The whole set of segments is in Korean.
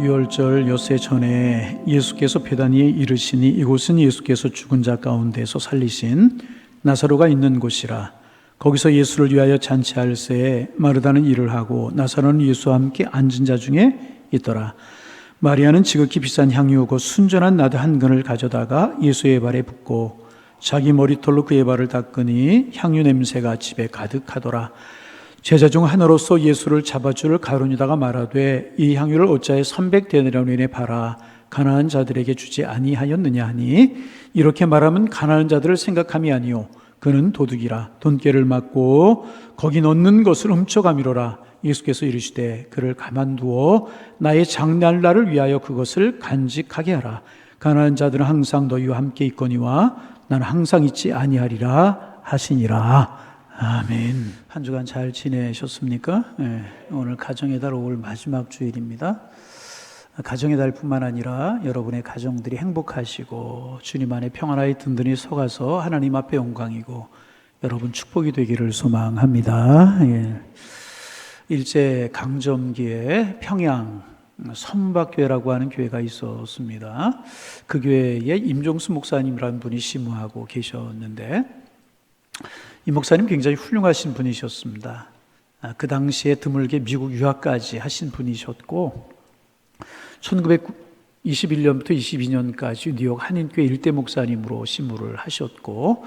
유월절 엿새 전에 예수께서 베다니에 이르시니 이곳은 예수께서 죽은 자 가운데서 살리신 나사로가 있는 곳이라. 거기서 예수를 위하여 잔치할 새에 마르다는 일을 하고 나사로는 예수와 함께 앉은 자 중에 있더라. 마리아는 지극히 비싼 향유고 순전한 나드 한 근을 가져다가 예수의 발에 붓고 자기 머리털로 그의 발을 닦으니 향유 냄새가 집에 가득하더라. 제자 중 하나로서 예수를 잡아줄 가룟유다가 말하되 이 향유를 어찌하여 300데나리온에 팔아 가난한 자들에게 주지 아니하였느냐 하니, 이렇게 말하면 가난한 자들을 생각함이 아니요 그는 도둑이라 돈깨를 맞고 거기 넣는 것을 훔쳐가미로라. 예수께서 이르시되 그를 가만두어 나의 장날날을 위하여 그것을 간직하게 하라. 가난한 자들은 항상 너희와 함께 있거니와 나는 항상 있지 아니하리라 하시니라. 아멘. 한 주간 잘 지내셨습니까? 네, 오늘 가정의 달 5월 마지막 주일입니다. 가정의 달뿐만 아니라 여러분의 가정들이 행복하시고 주님 안에 평안하게 든든히 서가서 하나님 앞에 영광이고 여러분 축복이 되기를 소망합니다. 예. 일제 강점기에 평양 선박교회라고 하는 교회가 있었습니다. 그 교회에 임종수 목사님이라는 분이 심우하고 계셨는데, 이 목사님 굉장히 훌륭하신 분이셨습니다. 그 당시에 드물게 미국 유학까지 하신 분이셨고 1921년부터 22년까지 뉴욕 한인교회 일대 목사님으로 심우를 하셨고,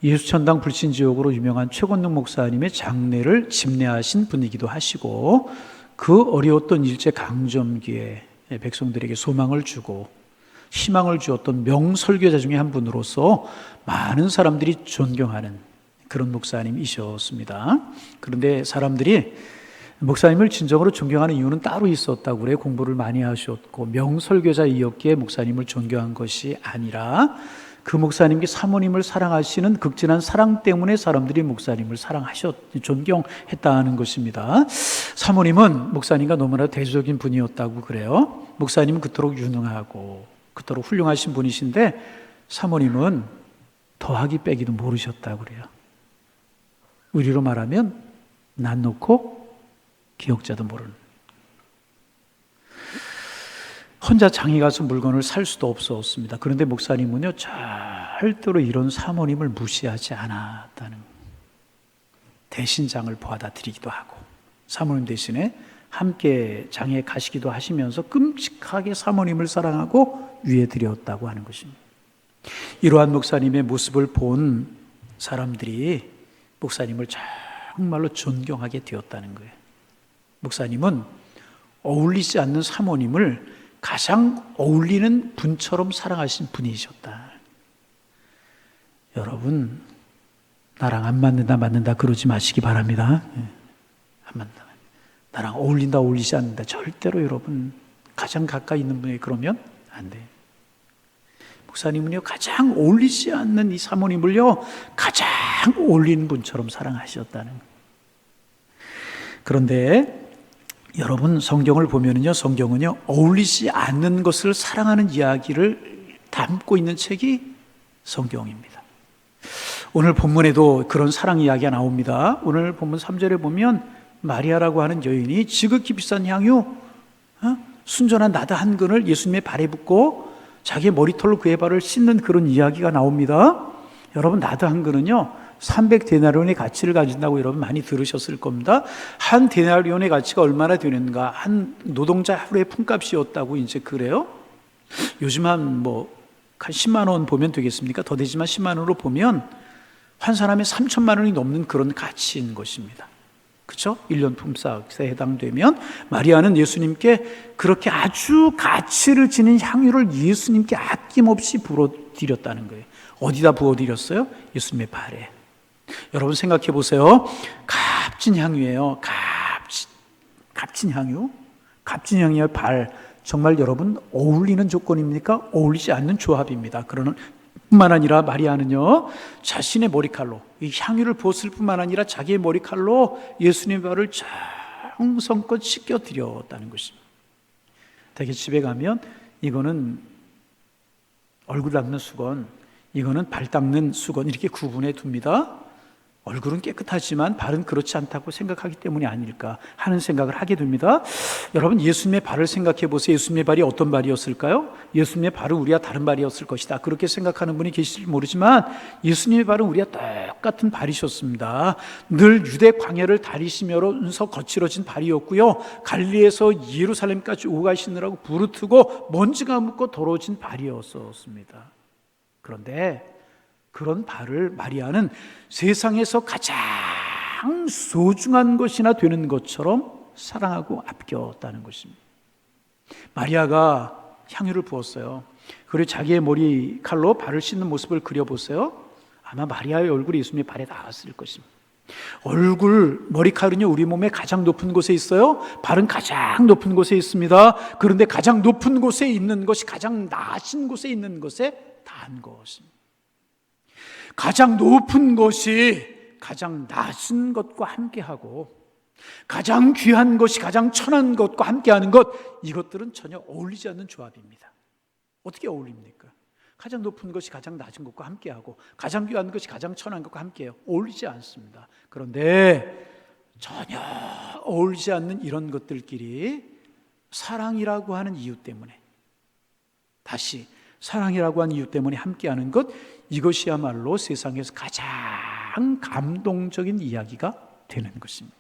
예수천당 불신지옥으로 유명한 최권능 목사님의 장례를 집례하신 분이기도 하시고, 그 어려웠던 일제 강점기에 백성들에게 소망을 주고 희망을 주었던 명설교자 중에 한 분으로서 많은 사람들이 존경하는 그런 목사님이셨습니다. 그런데 사람들이 목사님을 진정으로 존경하는 이유는 따로 있었다고 그래요. 공부를 많이 하셨고 명설교자이었기에 목사님을 존경한 것이 아니라 그 목사님께 사모님을 사랑하시는 극진한 사랑 때문에 사람들이 목사님을 존경했다는 것입니다. 사모님은 목사님과 너무나 대조적인 분이었다고 그래요. 목사님은 그토록 유능하고 그토록 훌륭하신 분이신데 사모님은 더하기 빼기도 모르셨다고 그래요. 우리로 말하면 난 놓고 기억자도 모르는. 혼자 장에 가서 물건을 살 수도 없었습니다. 그런데 목사님은요, 절대로 이런 사모님을 무시하지 않았다는, 대신 장을 보아다 드리기도 하고 사모님 대신에 함께 장에 가시기도 하시면서 끔찍하게 사모님을 사랑하고 위해 드렸다고 하는 것입니다. 이러한 목사님의 모습을 본 사람들이 목사님을 정말로 존경하게 되었다는 거예요. 목사님은 어울리지 않는 사모님을 가장 어울리는 분처럼 사랑하신 분이셨다. 여러분, 나랑 안 맞는다 그러지 마시기 바랍니다. 안 맞는다, 나랑 어울린다 어울리지 않는다, 절대로 여러분 가장 가까이 있는 분에게 그러면 안 돼요. 목사님은요, 가장 어울리지 않는 이 사모님을요 가장 어울리는 분처럼 사랑하셨다는 거예요. 그런데 여러분, 성경을 보면은요, 성경은요 어울리지 않는 것을 사랑하는 이야기를 담고 있는 책이 성경입니다. 오늘 본문에도 그런 사랑 이야기가 나옵니다. 오늘 본문 3절에 보면 마리아라고 하는 여인이 지극히 비싼 향유, 순전한 나드 한 근을 예수님의 발에 붓고 자기의 머리털로 그의 발을 씻는 그런 이야기가 나옵니다. 여러분, 나드 한 근은요 300데나리온의 가치를 가진다고 여러분 많이 들으셨을 겁니다. 한 데나리온의 가치가 얼마나 되는가? 한 노동자 하루의 품값이었다고 이제 그래요. 요즘 한 10만 원 보면 되겠습니까? 더 되지만 10만 원으로 보면 한 사람의 3천만 원이 넘는 그런 가치인 것입니다. 그렇죠? 1년 품삯에 해당되면 마리아는 예수님께 그렇게 아주 가치를 지닌 향유를 예수님께 아낌없이 부어드렸다는 거예요. 어디다 부어드렸어요? 예수님의 발에. 여러분 생각해 보세요. 값진 향유예요. 값진 향유. 값진 향유의 발. 정말 여러분 어울리는 조건입니까? 어울리지 않는 조합입니다. 그러는 뿐만 아니라 마리아는요 자신의 머리칼로 이 향유를 부었을 뿐만 아니라 자기의 머리칼로 예수님의 발을 정성껏 씻겨 드렸다는 것입니다. 대개 집에 가면 이거는 얼굴 닦는 수건, 이거는 발 닦는 수건 이렇게 구분해 둡니다. 얼굴은 깨끗하지만 발은 그렇지 않다고 생각하기 때문이 아닐까 하는 생각을 하게 됩니다. 여러분, 예수님의 발을 생각해 보세요. 예수님의 발이 어떤 발이었을까요? 예수님의 발은 우리와 다른 발이었을 것이다, 그렇게 생각하는 분이 계실지 모르지만 예수님의 발은 우리와 똑같은 발이셨습니다. 늘 유대 광야를 다니시면서 거칠어진 발이었고요, 갈릴리에서 예루살렘까지 오가시느라고 부르트고 먼지가 묻고 더러워진 발이었습니다. 그런데 그런 발을 마리아는 세상에서 가장 소중한 것이나 되는 것처럼 사랑하고 아꼈다는 것입니다. 마리아가 향유를 부었어요. 그리고 자기의 머리칼로 발을 씻는 모습을 그려보세요. 아마 마리아의 얼굴이 예수님의 발에 닿았을 것입니다. 머리칼은요, 우리 몸의 가장 높은 곳에 있어요. 발은 가장 높은 곳에 있습니다. 그런데 가장 높은 곳에 있는 것이 가장 낮은 곳에 있는 것에 닿은 것입니다. 가장 높은 것이 가장 낮은 것과 함께하고, 가장 귀한 것이 가장 천한 것과 함께하는 것, 이것들은 전혀 어울리지 않는 조합입니다. 어떻게 어울립니까? 가장 높은 것이 가장 낮은 것과 함께하고, 가장 귀한 것이 가장 천한 것과 함께해요. 어울리지 않습니다. 그런데 전혀 어울리지 않는 이런 것들끼리 사랑이라고 하는 이유 때문에, 다시 사랑이라고 하는 이유 때문에 함께하는 것, 이것이야말로 세상에서 가장 감동적인 이야기가 되는 것입니다.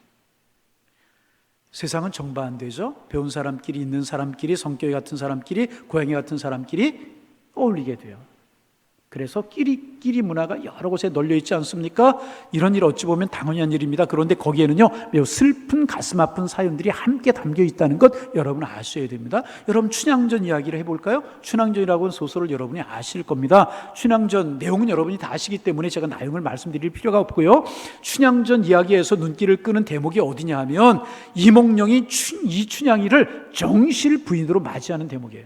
세상은 정반대죠. 배운 사람끼리, 있는 사람끼리, 성격이 같은 사람끼리, 고향이 같은 사람끼리 어울리게 돼요. 그래서 끼리 문화가 여러 곳에 널려 있지 않습니까? 이런 일 어찌 보면 당연한 일입니다. 그런데 거기에는요, 매우 슬픈 가슴 아픈 사연들이 함께 담겨 있다는 것 여러분 아셔야 됩니다. 여러분, 춘향전 이야기를 해볼까요? 춘향전이라고 하는 소설을 여러분이 아실 겁니다. 춘향전 내용은 여러분이 다 아시기 때문에 제가 내용을 말씀드릴 필요가 없고요. 춘향전 이야기에서 눈길을 끄는 대목이 어디냐 하면, 이몽룡이 이 춘향이를 정실 부인으로 맞이하는 대목이에요.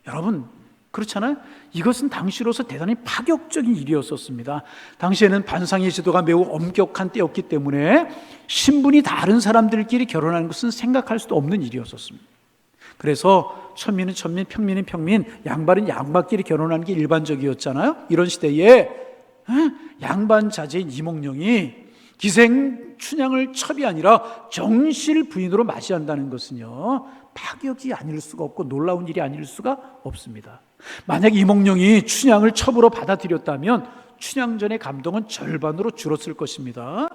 여러분, 그렇잖아요. 이것은 당시로서 대단히 파격적인 일이었었습니다. 당시에는 반상의 제도가 매우 엄격한 때였기 때문에 신분이 다른 사람들끼리 결혼하는 것은 생각할 수도 없는 일이었었습니다. 그래서 천민은 천민, 평민은 평민, 양반은 양반끼리 결혼하는 게 일반적이었잖아요. 이런 시대에 양반 자제인 이몽룡이 기생 춘향을 첩이 아니라 정실 부인으로 맞이한다는 것은요, 파격이 아닐 수가 없고 놀라운 일이 아닐 수가 없습니다. 만약 이몽룡이 춘향을 첩으로 받아들였다면 춘향전의 감동은 절반으로 줄었을 것입니다.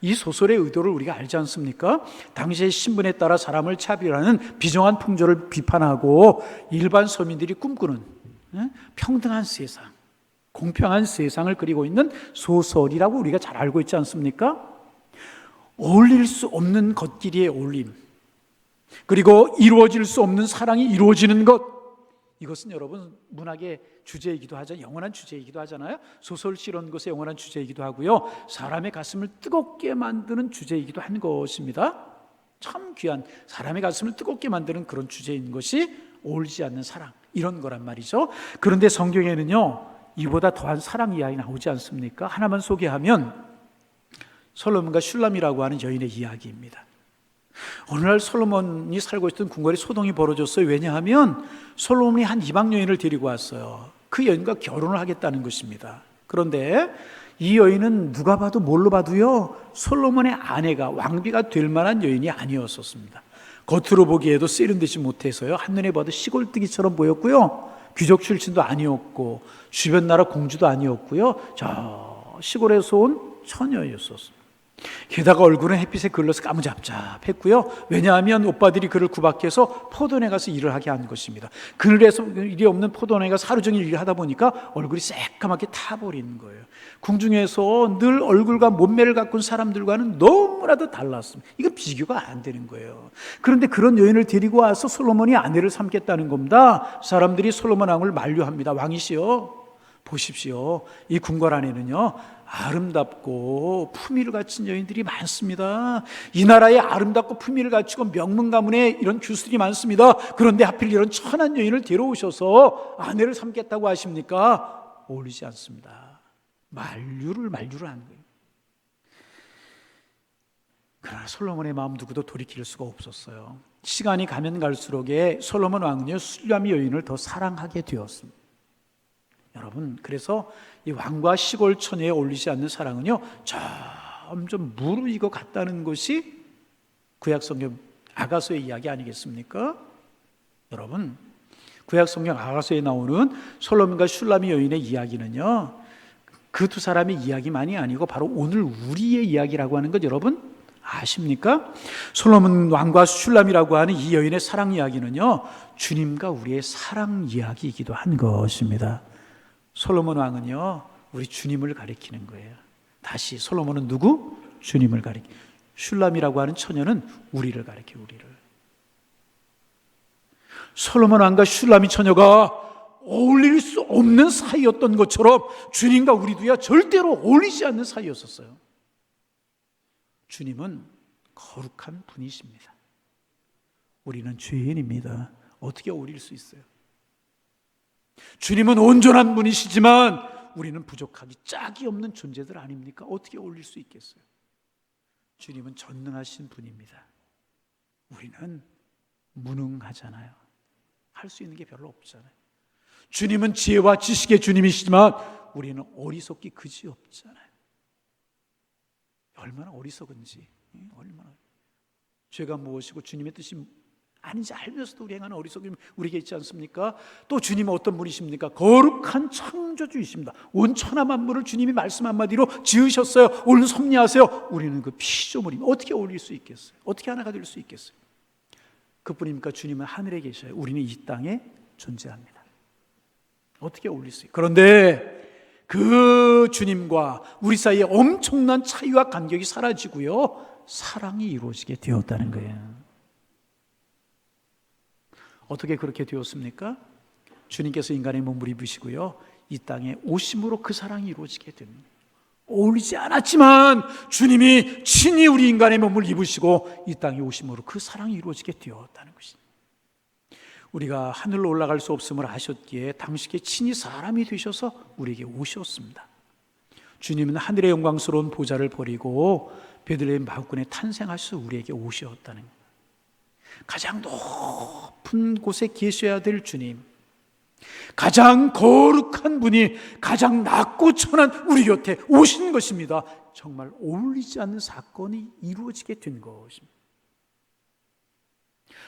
이 소설의 의도를 우리가 알지 않습니까? 당시의 신분에 따라 사람을 차별하는 비정한 풍조를 비판하고 일반 서민들이 꿈꾸는 평등한 세상, 공평한 세상을 그리고 있는 소설이라고 우리가 잘 알고 있지 않습니까? 어울릴 수 없는 것끼리의 어울림, 그리고 이루어질 수 없는 사랑이 이루어지는 것, 이것은 여러분 문학의 주제이기도 하죠. 영원한 주제이기도 하잖아요. 소설 이런 것의 영원한 주제이기도 하고요, 사람의 가슴을 뜨겁게 만드는 주제이기도 한 것입니다. 참 귀한, 사람의 가슴을 뜨겁게 만드는 그런 주제인 것이 어울리지 않는 사랑, 이런 거란 말이죠. 그런데 성경에는요, 이보다 더한 사랑 이야기 나오지 않습니까? 하나만 소개하면 솔로몬과 슐람이라고 하는 여인의 이야기입니다. 어느 날 솔로몬이 살고 있던 궁궐에 소동이 벌어졌어요. 왜냐하면 솔로몬이 한 이방 여인을 데리고 왔어요. 그 여인과 결혼을 하겠다는 것입니다. 그런데 이 여인은 누가 봐도 뭘로 봐도요, 솔로몬의 아내가, 왕비가 될 만한 여인이 아니었었습니다. 겉으로 보기에도 세련되지 못해서요, 한눈에 봐도 시골뜨기처럼 보였고요, 귀족 출신도 아니었고 주변 나라 공주도 아니었고요, 저 시골에서 온 처녀였었습니다. 게다가 얼굴은 햇빛에 걸려서 까무잡잡했고요. 왜냐하면 오빠들이 그를 구박해서 포도원에 가서 일을 하게 한 것입니다. 그늘에서 일이 없는 포도원에 가서 하루 종일 일을 하다 보니까 얼굴이 새까맣게 타버리는 거예요. 궁중에서 늘 얼굴과 몸매를 가꾼 사람들과는 너무나도 달랐습니다. 이건 비교가 안 되는 거예요. 그런데 그런 여인을 데리고 와서 솔로몬이 아내를 삼겠다는 겁니다. 사람들이 솔로몬 왕을 만류합니다. 왕이시여, 보십시오. 이 궁궐 안에는요, 아름답고 품위를 갖춘 여인들이 많습니다. 이 나라에 아름답고 품위를 갖추고 명문 가문의 이런 교수들이 많습니다. 그런데 하필 이런 천한 여인을 데려오셔서 아내를 삼겠다고 하십니까? 어울리지 않습니다. 만류를 하는 거예요. 그러나 솔로몬의 마음 누구도 돌이킬 수가 없었어요. 시간이 가면 갈수록 솔로몬 왕은요, 슐람 여인을 더 사랑하게 되었습니다. 여러분, 그래서 이 왕과 시골 처녀에 어울리지 않는 사랑은요, 점점 무르익어 갔다는 것이 구약성경 아가서의 이야기 아니겠습니까? 여러분, 구약성경 아가서에 나오는 솔로몬과 슐라미 여인의 이야기는요, 그 두 사람의 이야기만이 아니고 바로 오늘 우리의 이야기라고 하는 것 여러분 아십니까? 솔로몬 왕과 슐람이라고 하는 이 여인의 사랑 이야기는요, 주님과 우리의 사랑 이야기이기도 한 것입니다. 솔로몬 왕은요, 우리 주님을 가리키는 거예요. 다시 솔로몬은 누구? 주님을 가리키. 슐람이라고 하는 처녀는 우리를 가리켜, 우리를. 솔로몬 왕과 슐람이 처녀가 어울릴 수 없는 사이였던 것처럼 주님과 우리도야 절대로 어울리지 않는 사이였었어요. 주님은 거룩한 분이십니다. 우리는 죄인입니다. 어떻게 어울릴 수 있어요? 주님은 온전한 분이시지만 우리는 부족하기 짝이 없는 존재들 아닙니까? 어떻게 어울릴 수 있겠어요? 주님은 전능하신 분입니다. 우리는 무능하잖아요. 할 수 있는 게 별로 없잖아요. 주님은 지혜와 지식의 주님이시지만 우리는 어리석기 그지없잖아요. 얼마나 어리석은지, 얼마나 죄가 무엇이고 주님의 뜻이 아닌지 알면서도 우리 행하는 어리석음이 우리에게 있지 않습니까? 또 주님은 어떤 분이십니까? 거룩한 창조주이십니다. 온 천하 만물을 주님이 말씀 한마디로 지으셨어요. 오늘 섭리하세요. 우리는 그 피조물이 어떻게 어울릴 수 있겠어요? 어떻게 하나가 될 수 있겠어요? 그뿐입니까? 주님은 하늘에 계셔요. 우리는 이 땅에 존재합니다. 어떻게 어울릴 수 있어요? 그런데 그 주님과 우리 사이에 엄청난 차이와 간격이 사라지고요, 사랑이 이루어지게 되었다는 거예요. 어떻게 그렇게 되었습니까? 주님께서 인간의 몸을 입으시고요, 이 땅에 오심으로 그 사랑이 이루어지게 됩니다. 어울리지 않았지만 주님이 친히 우리 인간의 몸을 입으시고 이 땅에 오심으로 그 사랑이 이루어지게 되었다는 것입니다. 우리가 하늘로 올라갈 수 없음을 아셨기에 당시에 친히 사람이 되셔서 우리에게 오셨습니다. 주님은 하늘의 영광스러운 보좌를 버리고 베들레헴 마구간에 탄생하셔서 우리에게 오셨다는 거예요. 가장 높은 곳에 계셔야 될 주님, 가장 거룩한 분이 가장 낮고 천한 우리 곁에 오신 것입니다. 정말 어울리지 않는 사건이 이루어지게 된 것입니다.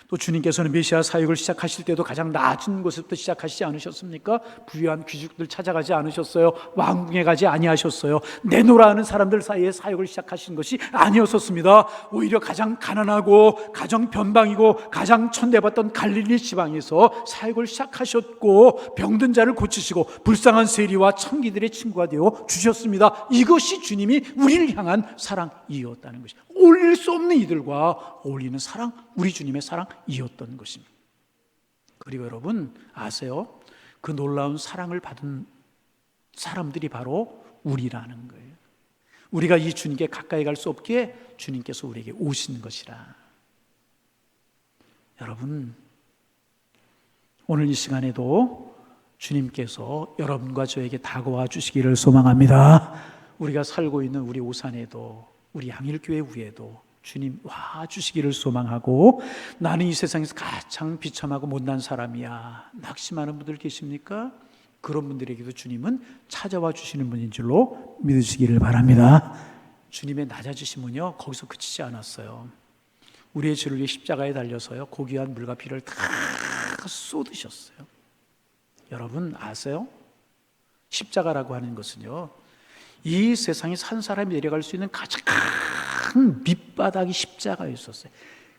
또 주님께서는 메시아 사역을 시작하실 때도 가장 낮은 곳에부터 시작하시지 않으셨습니까? 부유한 귀족들 찾아가지 않으셨어요. 왕궁에 가지 아니하셨어요. 내노라 하는 사람들 사이에 사역을 시작하신 것이 아니었었습니다. 오히려 가장 가난하고 가장 변방이고 가장 천대받던 갈릴리 지방에서 사역을 시작하셨고 병든 자를 고치시고 불쌍한 세리와 청기들의 친구가 되어 주셨습니다. 이것이 주님이 우리를 향한 사랑이었다는 것입니다. 어울릴 수 없는 이들과 어울리는 사랑, 우리 주님의 사랑이었던 것입니다. 그리고 여러분 아세요? 그 놀라운 사랑을 받은 사람들이 바로 우리라는 거예요. 우리가 이 주님께 가까이 갈 수 없기에 주님께서 우리에게 오신 것이라. 여러분, 오늘 이 시간에도 주님께서 여러분과 저에게 다가와 주시기를 소망합니다. 우리가 살고 있는 우리 오산에도 우리 양일교회 위에도 주님 와 주시기를 소망하고, 나는 이 세상에서 가장 비참하고 못난 사람이야, 낙심하는 분들 계십니까? 그런 분들에게도 주님은 찾아와 주시는 분인 줄로 믿으시기를 바랍니다. 주님의 낮아지심은요 거기서 그치지 않았어요. 우리의 죄를 위해 십자가에 달려서요 고귀한 물과 피를 다 쏟으셨어요. 여러분 아세요? 십자가라고 하는 것은요 이 세상에 산 사람이 내려갈 수 있는 가장 밑바닥이 십자가였었어요.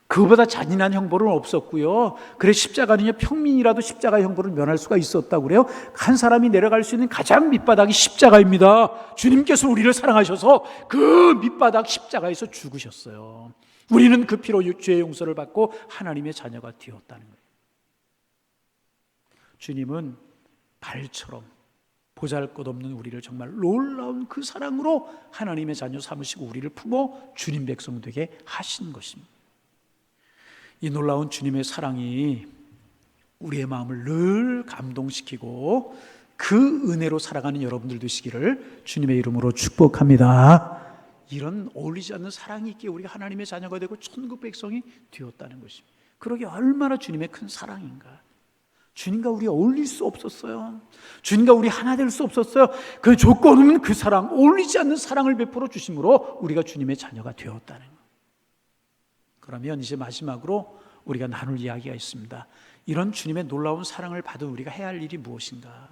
그보다 잔인한 형벌은 없었고요. 그래 십자가는요 평민이라도 십자가 형벌을 면할 수가 있었다고 그래요. 한 사람이 내려갈 수 있는 가장 밑바닥이 십자가입니다. 주님께서 우리를 사랑하셔서 그 밑바닥 십자가에서 죽으셨어요. 우리는 그 피로 죄의 용서를 받고 하나님의 자녀가 되었다는 거예요. 주님은 발처럼 보잘것없는 우리를 정말 놀라운 그 사랑으로 하나님의 자녀 삼으시고 우리를 품어 주님 백성 되게 하신 것입니다. 이 놀라운 주님의 사랑이 우리의 마음을 늘 감동시키고 그 은혜로 살아가는 여러분들 되시기를 주님의 이름으로 축복합니다. 이런 어울리지 않는 사랑이 있기에 우리가 하나님의 자녀가 되고 천국 백성이 되었다는 것입니다. 그러게 얼마나 주님의 큰 사랑인가. 주님과 우리 어울릴 수 없었어요. 주님과 우리 하나 될 수 없었어요. 그 조건은 그 사랑, 어울리지 않는 사랑을 베풀어 주심으로 우리가 주님의 자녀가 되었다는 거예요. 그러면 이제 마지막으로 우리가 나눌 이야기가 있습니다. 이런 주님의 놀라운 사랑을 받은 우리가 해야 할 일이 무엇인가?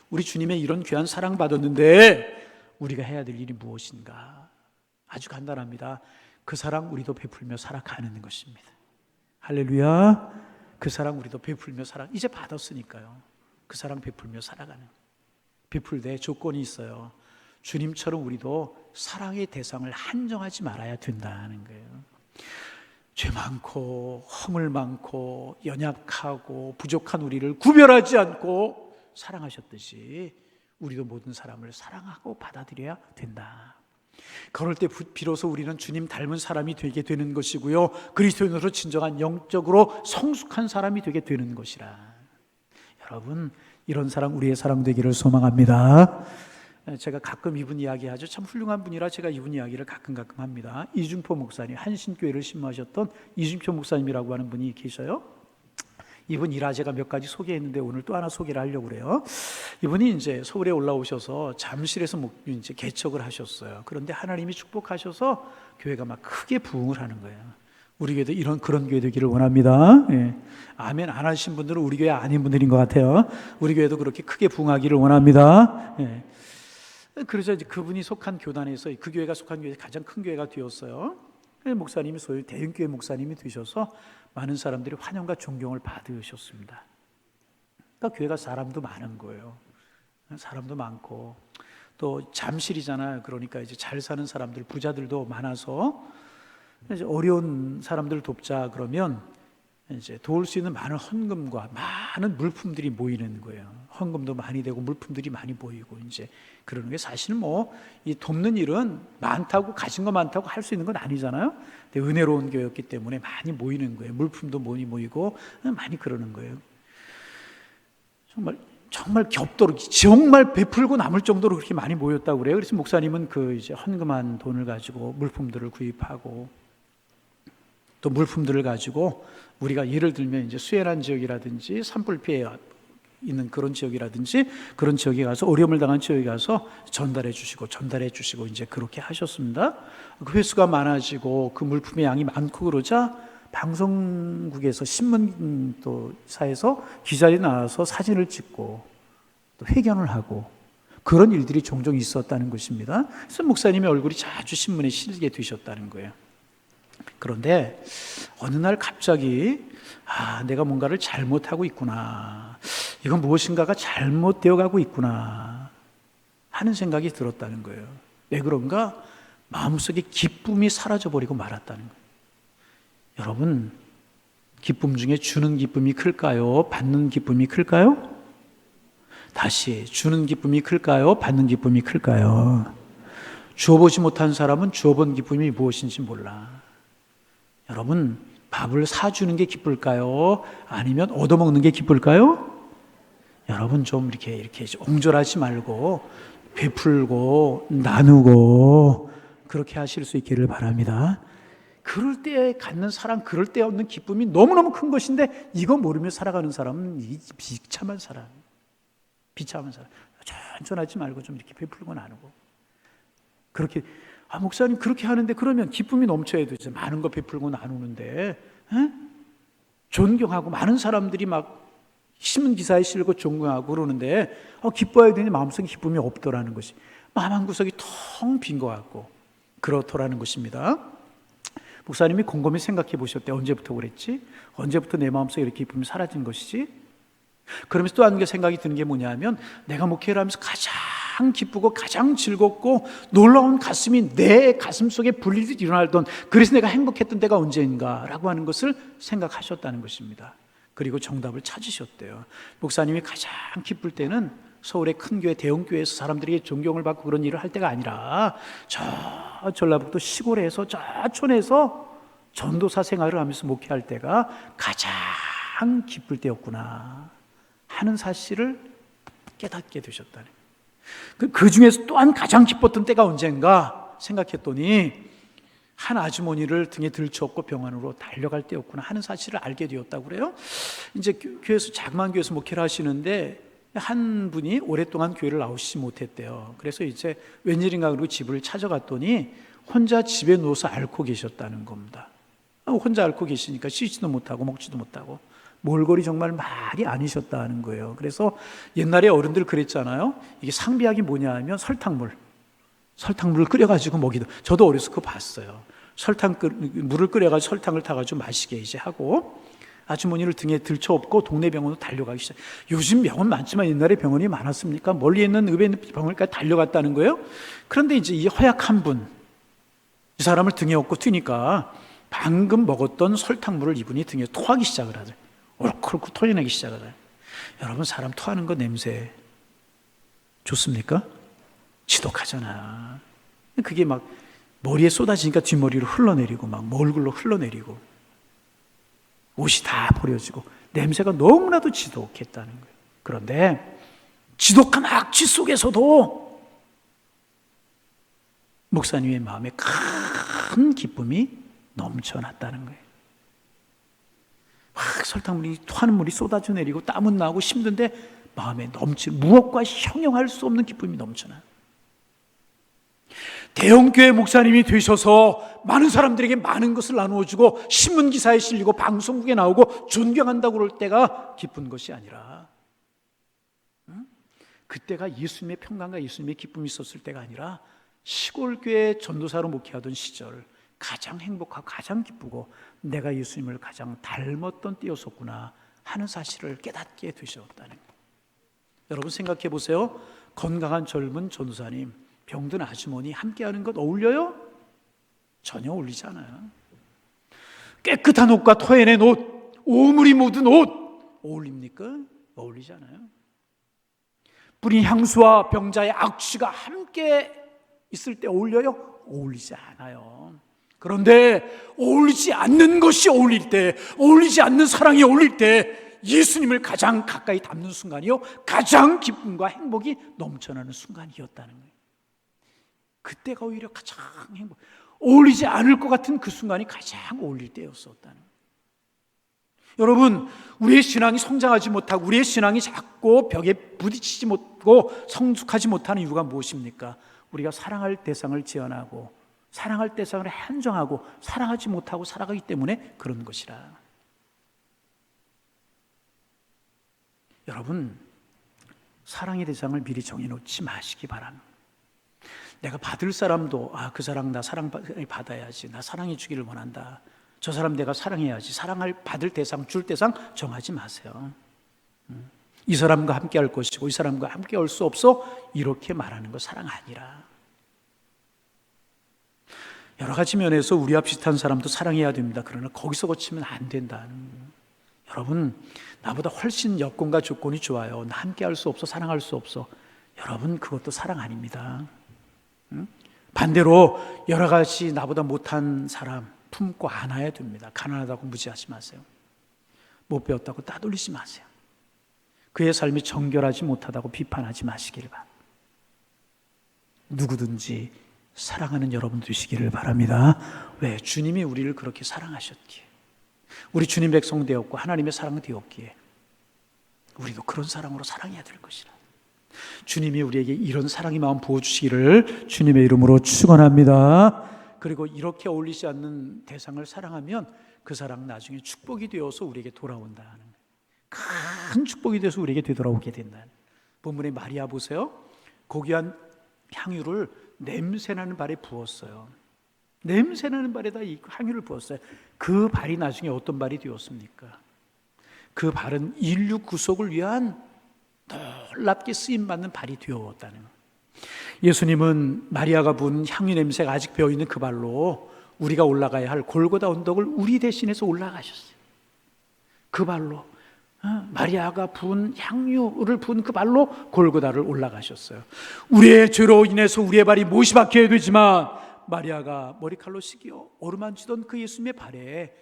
우리 주님의 이런 귀한 사랑 받았는데 우리가 해야 될 일이 무엇인가? 아주 간단합니다. 그 사랑 우리도 베풀며 살아가는 것입니다. 할렐루야. 그 사랑 우리도 베풀며 이제 받았으니까요. 그 사랑 베풀며 살아가는. 베풀 때 조건이 있어요. 주님처럼 우리도 사랑의 대상을 한정하지 말아야 된다는 거예요. 죄 많고 허물 많고 연약하고 부족한 우리를 구별하지 않고 사랑하셨듯이 우리도 모든 사람을 사랑하고 받아들여야 된다. 그럴 때 비로소 우리는 주님 닮은 사람이 되게 되는 것이고요, 그리스도인으로 진정한 영적으로 성숙한 사람이 되게 되는 것이라. 여러분, 이런 사랑 우리의 사랑 되기를 소망합니다. 제가 가끔 이분 이야기하죠. 참 훌륭한 분이라 제가 이분 이야기를 가끔 합니다. 이중표 목사님, 한신교회를 신무하셨던 이중표 목사님이라고 하는 분이 계셔요. 이분 일화 제가 몇 가지 소개했는데 오늘 또 하나 소개를 하려고 그래요. 이분이 이제 서울에 올라오셔서 잠실에서 이제 개척을 하셨어요. 그런데 하나님이 축복하셔서 교회가 막 크게 부흥을 하는 거예요. 우리 교회도 그런 교회 되기를 원합니다. 예. 아멘 안 하신 분들은 우리 교회 아닌 분들인 것 같아요. 우리 교회도 그렇게 크게 부흥하기를 원합니다. 예. 그래서 이제 그분이 속한 교단에서 그 교회가 속한 교회 가장 큰 교회가 되었어요. 목사님이 소위 대형교회 목사님이 되셔서 많은 사람들이 환영과 존경을 받으셨습니다. 그러니까 교회가 사람도 많은 거예요. 사람도 많고 또 잠실이잖아요. 그러니까 이제 잘 사는 사람들, 부자들도 많아서 이제 어려운 사람들 돕자 그러면 이제 도울 수 있는 많은 헌금과 많은 물품들이 모이는 거예요. 헌금도 많이 되고 물품들이 많이 모이고 이제 그러는 게 사실은 이 돕는 일은 많다고 가진 거 많다고 할 수 있는 건 아니잖아요. 근데 은혜로운 교회였기 때문에 많이 모이는 거예요. 물품도 많이 모이고 많이 그러는 거예요. 정말 겹도록 정말 베풀고 남을 정도로 그렇게 많이 모였다고 그래요. 그래서 목사님은 그 이제 헌금한 돈을 가지고 물품들을 구입하고 또 물품들을 가지고 우리가 예를 들면 이제 수해난 지역이라든지 산불 피해 있는 그런 지역이라든지 그런 지역에 가서 어려움을 당한 지역에 가서 전달해 주시고 이제 그렇게 하셨습니다. 그 횟수가 많아지고 그 물품의 양이 많고 그러자 방송국에서 신문사에서 기자들이 나와서 사진을 찍고 또 회견을 하고 그런 일들이 종종 있었다는 것입니다. 그래서 목사님의 얼굴이 자주 신문에 실리게 되셨다는 거예요. 그런데 어느 날 갑자기 내가 뭔가를 잘못하고 있구나, 이건 무엇인가가 잘못되어 가고 있구나 하는 생각이 들었다는 거예요. 왜 그런가? 마음속에 기쁨이 사라져버리고 말았다는 거예요. 여러분, 기쁨 중에 주는 기쁨이 클까요? 받는 기쁨이 클까요? 다시, 주는 기쁨이 클까요? 받는 기쁨이 클까요? 주어보지 못한 사람은 주어본 기쁨이 무엇인지 몰라. 여러분, 밥을 사주는 게 기쁠까요? 아니면 얻어먹는 게 기쁠까요? 여러분, 좀 이렇게 옹졸하지 말고 베풀고 나누고 그렇게 하실 수 있기를 바랍니다. 그럴 때 갖는 사랑, 그럴 때 얻는 기쁨이 너무너무 큰 것인데 이거 모르며 살아가는 사람은 비참한 사람. 천천하지 말고 좀 이렇게 베풀고 나누고 그렇게. 목사님 그렇게 하는데 그러면 기쁨이 넘쳐야 되죠. 많은 거 베풀고 나누는데 존경하고 많은 사람들이 막 신문기사에 실고 존경하고 그러는데 기뻐야 되니 마음속에 기쁨이 없더라는 것이, 마음 한구석이 텅 빈 것 같고 그렇더라는 것입니다. 목사님이 곰곰이 생각해 보셨대. 언제부터 그랬지? 언제부터 내 마음속에 이렇게 기쁨이 사라진 것이지? 그러면서 또 한 개 생각이 드는 게 뭐냐면, 내가 목회를 하면서 가장 기쁘고 가장 즐겁고 놀라운 가슴이 내 가슴 속에 불리듯 일어나던, 그래서 내가 행복했던 때가 언제인가라고 하는 것을 생각하셨다는 것입니다. 그리고 정답을 찾으셨대요. 목사님이 가장 기쁠 때는 서울의 큰 교회, 대형교회에서 사람들에게 존경을 받고 그런 일을 할 때가 아니라 저 전라북도 시골에서 저 촌에서 전도사 생활을 하면서 목회할 때가 가장 기쁠 때였구나 하는 사실을 깨닫게 되셨다는 거예요. 그 중에서 또한 가장 기뻤던 때가 언젠가 생각했더니 한 아주머니를 등에 들쳐업고 병원으로 달려갈 때였구나 하는 사실을 알게 되었다고 그래요. 이제 교회에서 자그마한 교회에서 목회를 하시는데 한 분이 오랫동안 교회를 나오시지 못했대요. 그래서 이제 웬일인가 그러고 집을 찾아갔더니 혼자 집에 누워서 앓고 계셨다는 겁니다. 혼자 앓고 계시니까 씻지도 못하고 먹지도 못하고 몰골이 정말 말이 아니셨다는 거예요. 그래서 옛날에 어른들 그랬잖아요. 이게 상비약이 뭐냐 하면 설탕물을 끓여가지고 먹이도. 저도 어려서 그거 봤어요. 물을 끓여가지고 설탕을 타가지고 마시게 이제 하고 아주머니를 등에 들쳐업고 동네 병원으로 달려가기 시작. 요즘 병원 많지만 옛날에 병원이 많았습니까? 멀리 있는 의뢰 병원까지 달려갔다는 거예요. 그런데 이제 이 허약한 분, 이 사람을 등에 업고 튀니까 방금 먹었던 설탕물을 이분이 등에 토하기 시작을 하죠. 옳고 토해내기 시작을 해요. 여러분, 사람 토하는 거 냄새 좋습니까? 지독하잖아. 그게 막 머리에 쏟아지니까 뒷머리로 흘러내리고 막 몰골로 흘러내리고 옷이 다 버려지고 냄새가 너무나도 지독했다는 거예요. 그런데 지독한 악취 속에서도 목사님의 마음에 큰 기쁨이 넘쳐났다는 거예요. 막 설탕물이 토하는 물이 쏟아져 내리고 땀은 나고 힘든데 마음에 무엇과 형용할 수 없는 기쁨이 넘쳐나요. 대형교회 목사님이 되셔서 많은 사람들에게 많은 것을 나누어주고 신문기사에 실리고 방송국에 나오고 존경한다고 그럴 때가 기쁜 것이 아니라 그때가 예수님의 평강과 예수님의 기쁨이 있었을 때가 아니라 시골교회 전도사로 목회하던 시절 가장 행복하고 가장 기쁘고 내가 예수님을 가장 닮았던 때였었구나 하는 사실을 깨닫게 되셨다는 거예요. 여러분 생각해 보세요. 건강한 젊은 전도사님, 병든 아주머니 함께하는 것 어울려요? 전혀 어울리지 않아요. 깨끗한 옷과 토해낸 옷, 오물이 묻은 옷 어울립니까? 어울리지 않아요. 뿌린 향수와 병자의 악취가 함께 있을 때 어울려요? 어울리지 않아요. 그런데 어울리지 않는 것이 어울릴 때, 어울리지 않는 사랑이 어울릴 때 예수님을 가장 가까이 닮는 순간이요, 가장 기쁨과 행복이 넘쳐나는 순간이었다는 거예요. 그때가 오히려 가장 어울리지 않을 것 같은 그 순간이 가장 어울릴 때였었다는 거예요. 여러분, 우리의 신앙이 성장하지 못하고 우리의 신앙이 자꾸 벽에 부딪히지 못하고 성숙하지 못하는 이유가 무엇입니까? 우리가 사랑할 대상을 제한하고 사랑할 대상을 한정하고 사랑하지 못하고 살아가기 때문에 그런 것이라. 여러분, 사랑의 대상을 미리 정해놓지 마시기 바랍니다. 내가 받을 사람도 그 사람 나 사랑받아야지, 나 사랑해 주기를 원한다, 저 사람 내가 사랑해야지, 사랑을 받을 대상, 줄 대상 정하지 마세요. 이 사람과 함께 할 것이고 이 사람과 함께 할 수 없어, 이렇게 말하는 거 사랑 아니라. 여러 가지 면에서 우리와 비슷한 사람도 사랑해야 됩니다. 그러나 거기서 거치면 안 된다는. 여러분, 나보다 훨씬 여건과 조건이 좋아요, 나 함께 할 수 없어, 사랑할 수 없어. 여러분, 그것도 사랑 아닙니다. 반대로 여러 가지 나보다 못한 사람 품고 안아야 됩니다. 가난하다고 무지하지 마세요. 못 배웠다고 따돌리지 마세요. 그의 삶이 정결하지 못하다고 비판하지 마시기를 바랍니다. 누구든지 사랑하는 여러분 되시기를 바랍니다. 왜? 주님이 우리를 그렇게 사랑하셨기에, 우리 주님 백성 되었고 하나님의 사랑 되었기에 우리도 그런 사랑으로 사랑해야 될 것이라. 주님이 우리에게 이런 사랑의 마음 부어주시기를 주님의 이름으로 축원합니다. 그리고 이렇게 어울리지 않는 대상을 사랑하면 그 사랑 나중에 축복이 되어서 우리에게 돌아온다는, 큰 축복이 되어서 우리에게 되돌아오게 된다는. 본문의 마리아 보세요. 고귀한 향유를 냄새나는 발에 부었어요. 냄새나는 발에다 이 향유를 부었어요. 그 발이 나중에 어떤 발이 되었습니까? 그 발은 인류 구속을 위한 놀랍게 쓰임받는 발이 되었다는 거예요. 예수님은 마리아가 부은 향유 냄새가 아직 배어있는 그 발로 우리가 올라가야 할 골고다 언덕을 우리 대신해서 올라가셨어요. 그 발로, 마리아가 부은 향유를 부은 그 발로 골고다를 올라가셨어요. 우리의 죄로 인해서 우리의 발이 못이 박혀야 되지만 마리아가 머리칼로 씻겨 어루만지던 그 예수님의 발에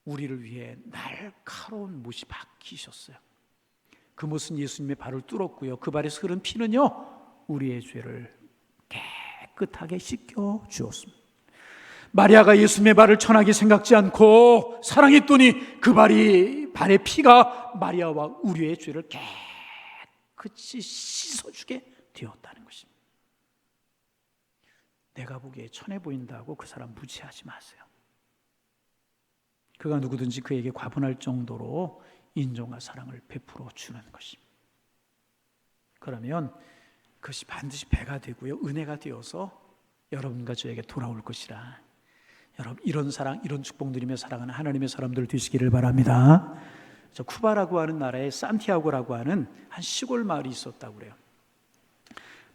우리를 위해 날카로운 못이 박히셨어요. 그 못은 예수님의 발을 뚫었고요, 그 발에서 흐른 피는요 우리의 죄를 깨끗하게 씻겨 주었습니다. 마리아가 예수님의 발을 천하게 생각지 않고 사랑했더니 그 발의 피가 마리아와 우리의 죄를 깨끗이 씻어주게 되었다는 것입니다. 내가 보기에 천해 보인다고 그 사람 무시하지 마세요. 그가 누구든지 그에게 과분할 정도로 인정과 사랑을 베풀어 주는 것입니다. 그러면 그것이 반드시 배가 되고요, 은혜가 되어서 여러분과 저에게 돌아올 것이라. 여러분, 이런 사랑, 이런 축복 누리며 사랑하는 하나님의 사람들 되시기를 바랍니다. 저 쿠바라고 하는 나라에 산티아고라고 하는 한 시골 마을이 있었다고 그래요.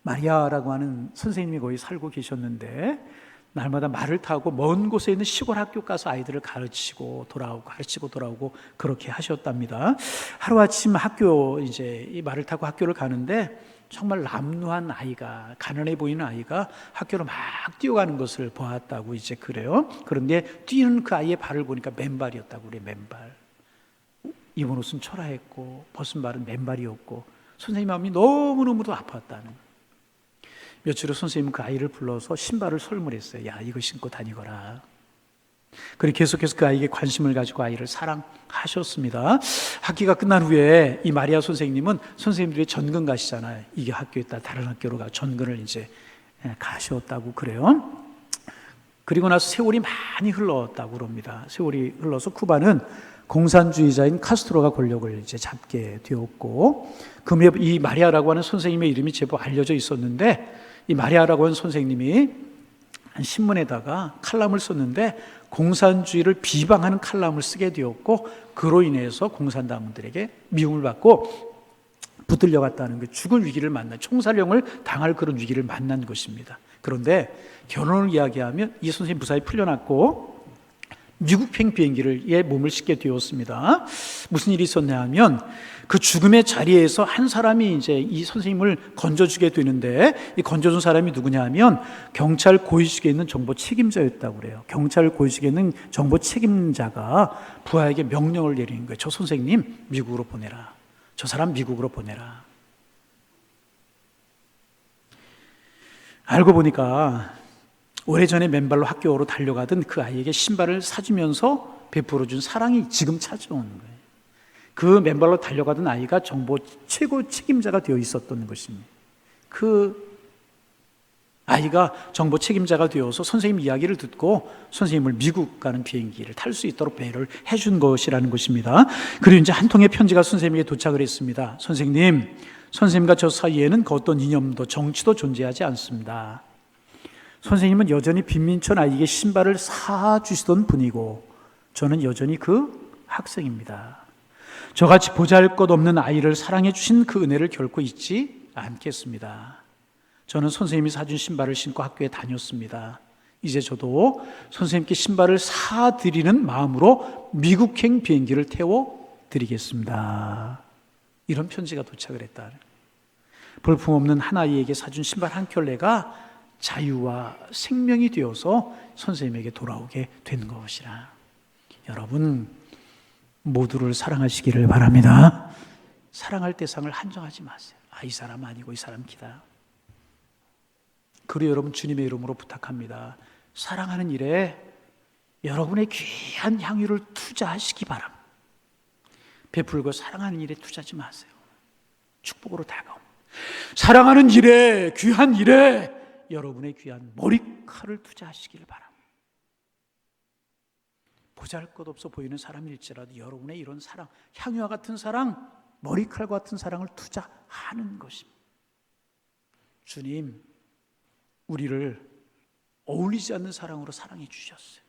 마리아라고 하는 선생님이 거기 살고 계셨는데 날마다 말을 타고 먼 곳에 있는 시골 학교 가서 아이들을 가르치고 돌아오고 그렇게 하셨답니다. 하루아침 이 말을 타고 학교를 가는데 정말 남루한 아이가, 가난해 보이는 아이가 학교로 막 뛰어가는 것을 보았다고 이제 그래요. 그런데 뛰는 그 아이의 발을 보니까 맨발이었다고 그래요. 맨발. 입은 옷은 초라했고 벗은 발은 맨발이었고 선생님 마음이 너무너무도 아팠다는. 며칠 후 선생님은 그 아이를 불러서 신발을 설물했어요. 야, 이거 신고 다니거라. 그리고 계속해서 그 아이에게 관심을 가지고 아이를 사랑하셨습니다. 학기가 끝난 후에 이 마리아 선생님은 선생님들이 전근 가시잖아요. 이게 학교에 있다 다른 학교로 가 전근을 이제 가셨다고 그래요. 그리고 나서 세월이 많이 흘렀다고 그럽니다. 세월이 흘러서 쿠바는 공산주의자인 카스트로가 권력을 이제 잡게 되었고, 이 마리아라고 하는 선생님의 이름이 제법 알려져 있었는데, 이 마리아라고 하는 선생님이 한 신문에다가 칼럼을 썼는데 공산주의를 비방하는 칼럼을 쓰게 되었고, 그로 인해서 공산당원들에게 미움을 받고 붙들려 갔다는 죽을 위기를 총살령을 당할 그런 위기를 만난 것입니다. 그런데 결혼을 이야기하면 이 선생님 무사히 풀려났고 미국행 비행기에 몸을 싣게 되었습니다. 무슨 일이 있었냐 하면 그 죽음의 자리에서 한 사람이 이제 이 선생님을 건져주게 되는데, 이 건져준 사람이 누구냐 하면 경찰 고위직에 있는 정보 책임자였다고 그래요. 경찰 고위직에 있는 정보 책임자가 부하에게 명령을 내리는 거예요. 저 선생님 미국으로 보내라. 저 사람 미국으로 보내라. 알고 보니까 오래전에 맨발로 학교로 달려가던 그 아이에게 신발을 사주면서 베풀어준 사랑이 지금 찾아오는 거예요. 그 맨발로 달려가던 아이가 정보 최고 책임자가 되어 있었던 것입니다. 그 아이가 정보 책임자가 되어서 선생님 이야기를 듣고 선생님을 미국 가는 비행기를 탈 수 있도록 배려를 해준 것이라는 것입니다. 그리고 이제 한 통의 편지가 선생님에게 도착을 했습니다. 선생님, 선생님과 저 사이에는 그 어떤 이념도 정치도 존재하지 않습니다. 선생님은 여전히 빈민촌 아이에게 신발을 사주시던 분이고 저는 여전히 그 학생입니다. 저같이 보잘것없는 아이를 사랑해 주신 그 은혜를 결코 잊지 않겠습니다. 저는 선생님이 사준 신발을 신고 학교에 다녔습니다. 이제 저도 선생님께 신발을 사드리는 마음으로 미국행 비행기를 태워드리겠습니다. 이런 편지가 도착을 했다. 볼품없는 한 아이에게 사준 신발 한 켤레가 자유와 생명이 되어서 선생님에게 돌아오게 된 것이라. 여러분 모두를 사랑하시기를 바랍니다. 사랑할 대상을 한정하지 마세요. 이 사람 아니고 이 사람 기다. 그리고 여러분 주님의 이름으로 부탁합니다. 사랑하는 일에 여러분의 귀한 향유를 투자하시기 바랍니다. 베풀고 사랑하는 일에 투자하지 마세요. 축복으로 다가옵니다. 사랑하는 일에, 귀한 일에 여러분의 귀한 머리칼을 투자하시기를 바랍니다. 보잘것없어 보이는 사람일지라도 여러분의 이런 사랑, 향유와 같은 사랑, 머리칼과 같은 사랑을 투자하는 것입니다. 주님, 우리를 어울리지 않는 사랑으로 사랑해 주셨어요.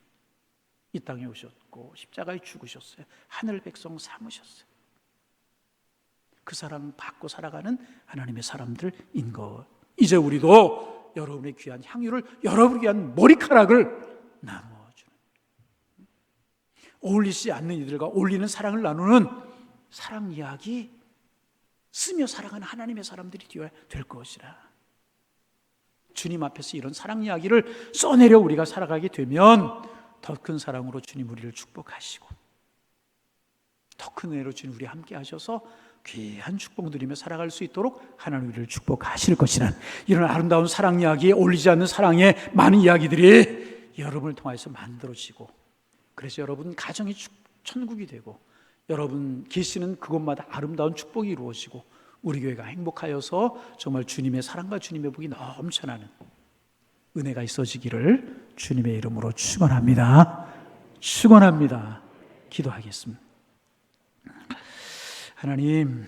이 땅에 오셨고 십자가에 죽으셨어요. 하늘 백성 삼으셨어요. 그 사랑 받고 살아가는 하나님의 사람들인 것. 이제 우리도 여러분의 귀한 향유를, 여러분의 귀한 머리카락을 나누어주는, 어울리지 않는 이들과 어울리는 사랑을 나누는 사랑 이야기 쓰며 살아가는 하나님의 사람들이 되어야 될 것이라. 주님 앞에서 이런 사랑 이야기를 써내려 우리가 살아가게 되면 더 큰 사랑으로 주님 우리를 축복하시고 더 큰 은혜로 주님 우리 함께 하셔서 귀한 축복 누리며 살아갈 수 있도록 하나님 우리를 축복하실 것이란 이런 아름다운 사랑 이야기에 어울리지 않는 사랑의 많은 이야기들이 여러분을 통해서 만들어지고, 그래서 여러분 가정이 천국이 되고, 여러분 계시는 그곳마다 아름다운 축복이 이루어지고, 우리 교회가 행복하여서 정말 주님의 사랑과 주님의 복이 넘쳐나는 은혜가 있어지기를 주님의 이름으로 축원합니다. 축원합니다. 기도하겠습니다. 하나님,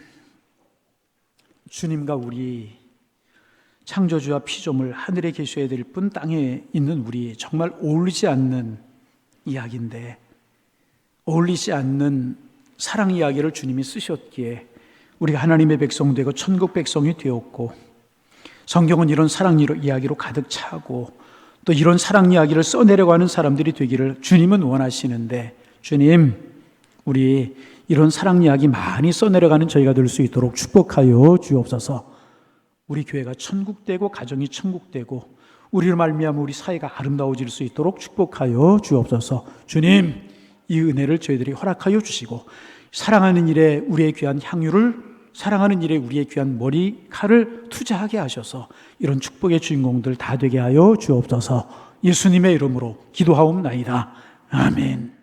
주님과 우리 창조주와 피조물, 하늘에 계셔야 될 분, 땅에 있는 우리, 정말 어울리지 않는 이야기인데, 어울리지 않는 사랑 이야기를 주님이 쓰셨기에 우리가 하나님의 백성 되고 천국 백성이 되었고, 성경은 이런 사랑 이야기로 가득 차고, 또 이런 사랑 이야기를 써내려가는 사람들이 되기를 주님은 원하시는데, 주님, 우리 이런 사랑 이야기 많이 써내려가는 저희가 될 수 있도록 축복하여 주옵소서. 우리 교회가 천국되고 가정이 천국되고 우리로 말미암아 우리 사회가 아름다워질 수 있도록 축복하여 주옵소서. 주님, 이 은혜를 저희들이 허락하여 주시고, 사랑하는 일에 우리의 귀한 향유를, 사랑하는 일에 우리의 귀한 머리칼을 투자하게 하셔서 이런 축복의 주인공들 다 되게 하여 주옵소서. 예수님의 이름으로 기도하옵나이다. 아멘.